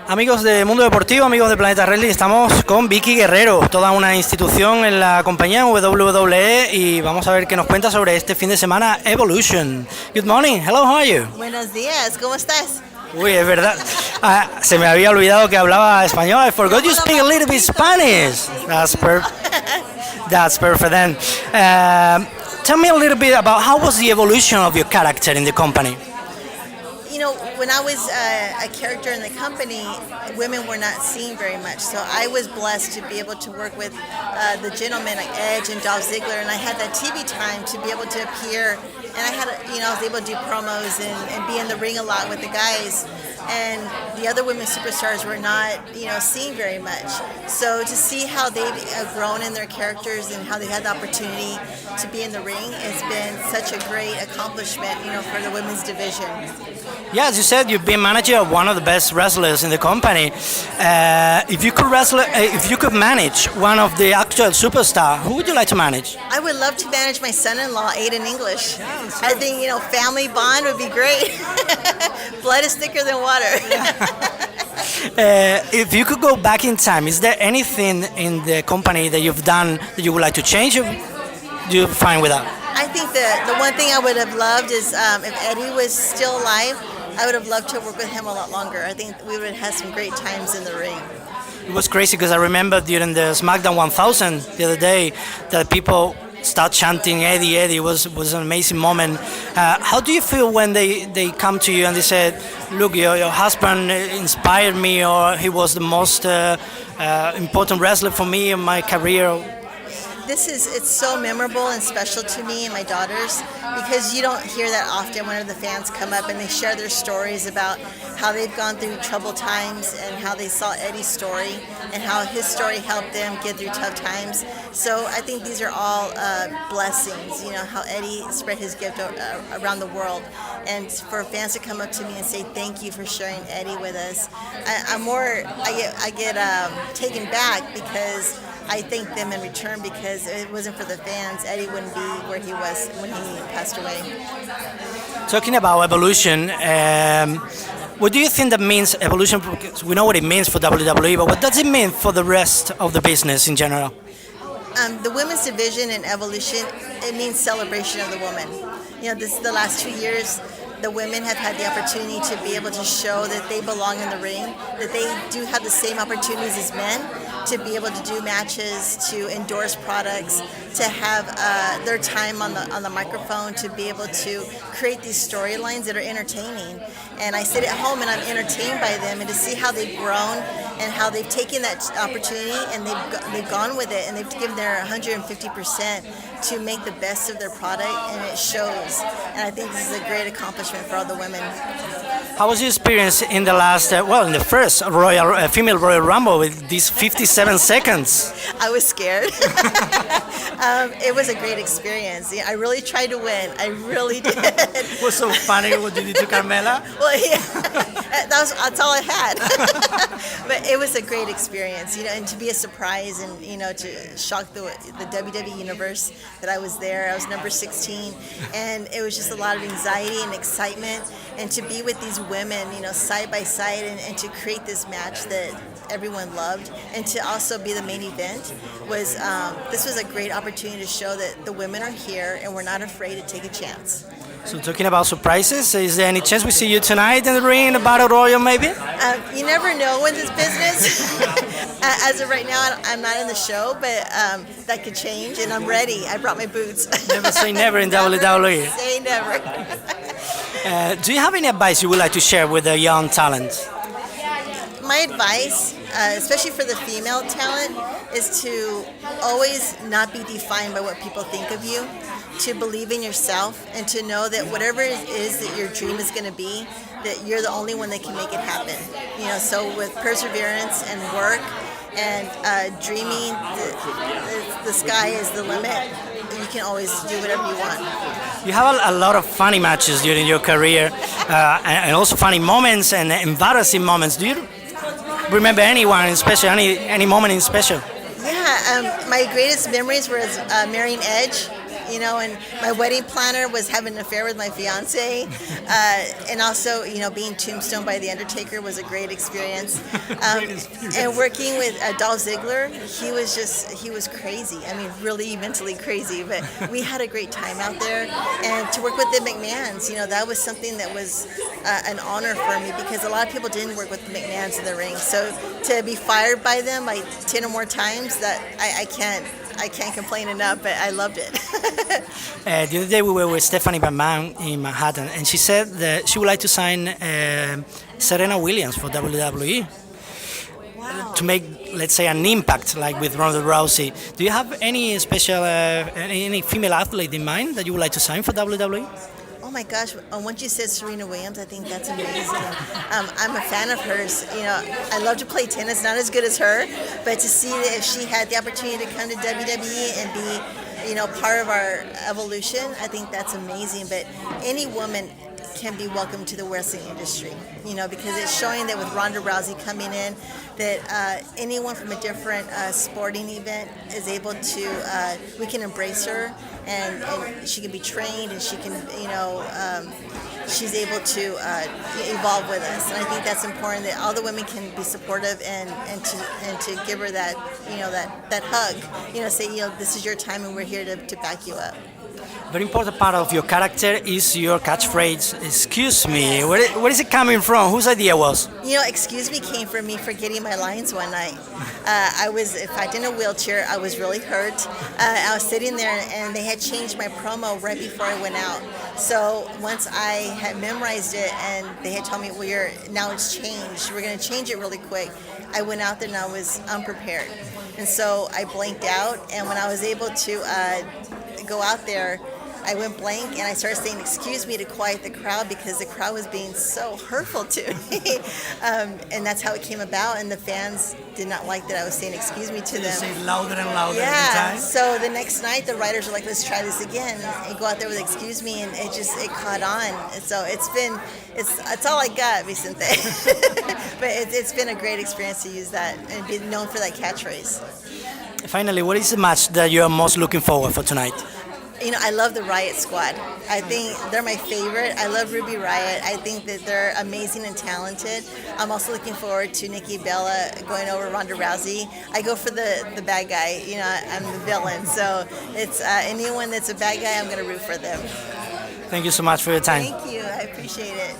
Amigos de Mundo Deportivo, amigos de Planeta Wrestling, estamos con Vicky Guerrero, toda una institución en la compañía WWE, y vamos a ver qué nos cuenta sobre este fin de semana Evolution. Good morning, hello, how are you? Buenos días, ¿cómo estás? Uy, es verdad, se me había olvidado que hablaba español. I forgot you speak a little bit Spanish. That's perfect then. Tell me a little bit about how was the evolution of your character in the company? You know, when I was a character in the company, women were not seen very much. So I was blessed to be able to work with the gentlemen like Edge and Dolph Ziggler, and I had that TV time to be able to appear. And I was able to do promos and be in the ring a lot with the guys. And the other women superstars were not, seen very much. So to see how they've grown in their characters and how they had the opportunity to be in the ring has been such a great accomplishment, for the women's division. Yeah, as you said, you've been manager of one of the best wrestlers in the company. If you could manage one of the actual superstars, who would you like to manage? I would love to manage my son-in-law, Aiden English. I think, family bond would be great. Blood is thicker than water. If you could go back in time, is there anything in the company that you've done that you would like to change? Or you're fine with that? I think the one thing I would have loved is if Eddie was still alive, I would have loved to work with him a lot longer. I think we would have had some great times in the ring. It was crazy because I remember during the SmackDown 1000 the other day that people start chanting Eddie, Eddie. Was an amazing moment. How do you feel when they come to you and they said, look, your husband inspired me, or he was the most important wrestler for me in my career? It's so memorable and special to me and my daughters, because you don't hear that often when the fans come up and they share their stories about how they've gone through troubled times and how they saw Eddie's story and how his story helped them get through tough times. So I think these are all blessings, how Eddie spread his gift around the world. And for fans to come up to me and say thank you for sharing Eddie with us, I get taken back because I thank them in return, because if it wasn't for the fans, Eddie wouldn't be where he was when he passed away. Talking about evolution, what do you think that means evolution? Because we know what it means for WWE, but what does it mean for the rest of the business in general? The women's division in Evolution, it means celebration of the woman. This is the last 2 years. The women have had the opportunity to be able to show that they belong in the ring, that they do have the same opportunities as men to be able to do matches, to endorse products, to have their time on the microphone, to be able to create these storylines that are entertaining. And I sit at home and I'm entertained by them, and to see how they've grown and how they've taken that opportunity and they've gone with it, and they've given their 150% to make the best of their product, and it shows. And I think this is a great accomplishment for all the women. How was your experience in the last, in the first female Royal Rumble with these 57 seconds? I was scared. It was a great experience. I really tried to win. I really did. It was so funny. What did you do, Carmela? Well, yeah, that's all I had. But it was a great experience, and to be a surprise and, to shock the WWE universe that I was there. I was number 16, and it was just a lot of anxiety and excitement, and to be with these women, side by side, and to create this match that everyone loved, and to also be the main event this was a great opportunity to show that the women are here and we're not afraid to take a chance. So talking about surprises, is there any chance we see you tonight in the ring in the Battle Royal maybe? You never know in this business. As of right now, I'm not in the show, but that could change, and I'm ready. I brought my boots. Never say never in WWE. Say never. Do you have any advice you would like to share with the young talent? My advice, especially for the female talent, is to always not be defined by what people think of you, to believe in yourself, and to know that whatever it is that your dream is going to be, that you're the only one that can make it happen. So with perseverance and work and dreaming, the sky is the limit. You can always do whatever you want. You have a lot of funny matches during your career, and also funny moments and embarrassing moments. Do you remember anyone in special, any moment in special? Yeah, my greatest memories were marrying Edge. you know, and my wedding planner was having an affair with my fiance, and also, you know, being tombstoned by the Undertaker was a great experience. And working with Dolph Ziggler, he was crazy. I mean, really mentally crazy, but we had a great time out there. And to work with the McMahons, you know, that was something that was an honor for me, because a lot of people didn't work with the McMahons in the ring. So to be fired by them like 10 or more times, that I can't complain enough, but I loved it. The other day we were with Stephanie McMahon in Manhattan, and she said that she would like to sign Serena Williams for WWE. Wow. To make, let's say, an impact like with Ronda Rousey. Do you have any special, any female athlete in mind that you would like to sign for WWE? Oh my gosh, once you said Serena Williams, I think that's amazing. I'm a fan of hers. You know, I love to play tennis, not as good as her, but to see that if she had the opportunity to come to WWE and be, you know, part of our evolution, I think that's amazing. But any woman can be welcome to the wrestling industry, you know, because it's showing that with Ronda Rousey coming in, that anyone from a different sporting event is able to, we can embrace her, and she can be trained, and she can, you know, she's able to evolve with us. And I think that's important, that all the women can be supportive and to give her that, you know, that hug, you know, say, you know, this is your time and we're here to back you up. Very important part of your character is your catchphrase, "Excuse me." Where is it coming from? Whose idea was? You know, excuse me came from me forgetting my lines one night. I was, in fact, in a wheelchair. I was really hurt. I was sitting there, and they had changed my promo right before I went out. So once I had memorized it, and they had told me, well, now it's changed. We're going to change it really quick. I went out there, and I was unprepared. And so I blanked out, and when I was able to go out there, I went blank, and I started saying "excuse me" to quiet the crowd, because the crowd was being so hurtful to me. And that's how it came about, and the fans did not like that I was saying "excuse me" to them. Say it louder and louder every Yeah, time. so the next night the writers were like, let's try this again, and go out there with "excuse me," and it caught on. And so it's all I got, Vicente. But it's been a great experience to use that and be known for that catchphrase. Finally, what is the match that you are most looking forward for tonight? You know, I love the Riot Squad. I think they're my favorite. I love Ruby Riot. I think that they're amazing and talented. I'm also looking forward to Nikki Bella going over Ronda Rousey. I go for the bad guy. You know, I'm the villain. So it's anyone that's a bad guy, I'm going to root for them. Thank you so much for your time. Thank you. I appreciate it.